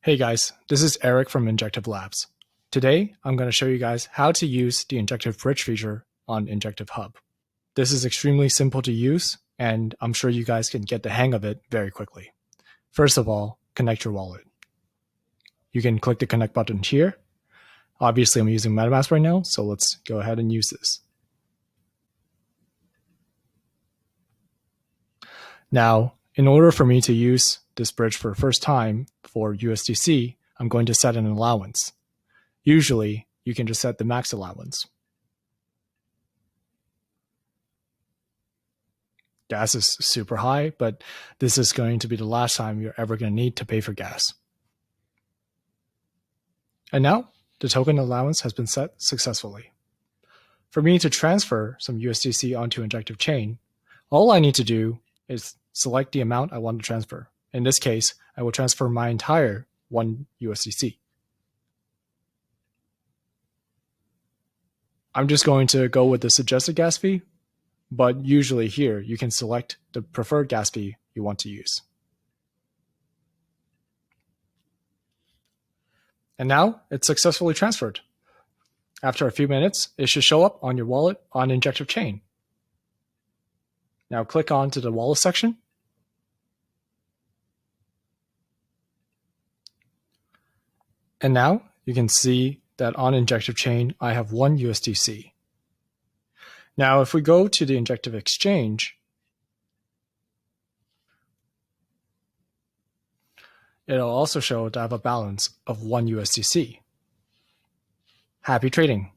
Hey guys, this is Eric from Injective Labs. Today, I'm going to show you guys how to use the Injective Bridge feature on Injective Hub. This is extremely simple to use, and I'm sure you guys can get the hang of it very quickly. First of all, connect your wallet. You can click the connect button here. Obviously, I'm using MetaMask right now, so let's go ahead and use this. Now, in order for me to use this bridge for the first time for USDC, I'm going to set an allowance. Usually, you can just set the max allowance. Gas is super high, but this is going to be the last time you're ever going to need to pay for gas. And now, the token allowance has been set successfully. For me to transfer some USDC onto Injective Chain, all I need to do is select the amount I want to transfer. In this case, I will transfer my entire 1 USDC. I'm just going to go with the suggested gas fee, but usually here you can select the preferred gas fee you want to use. And now it's successfully transferred. After a few minutes, it should show up on your wallet on Injective Chain. Now click on to the wallet section. And now you can see that on Injective Chain, I have 1 USDC. Now, if we go to the Injective Exchange, it'll also show that I have a balance of 1 USDC. Happy trading!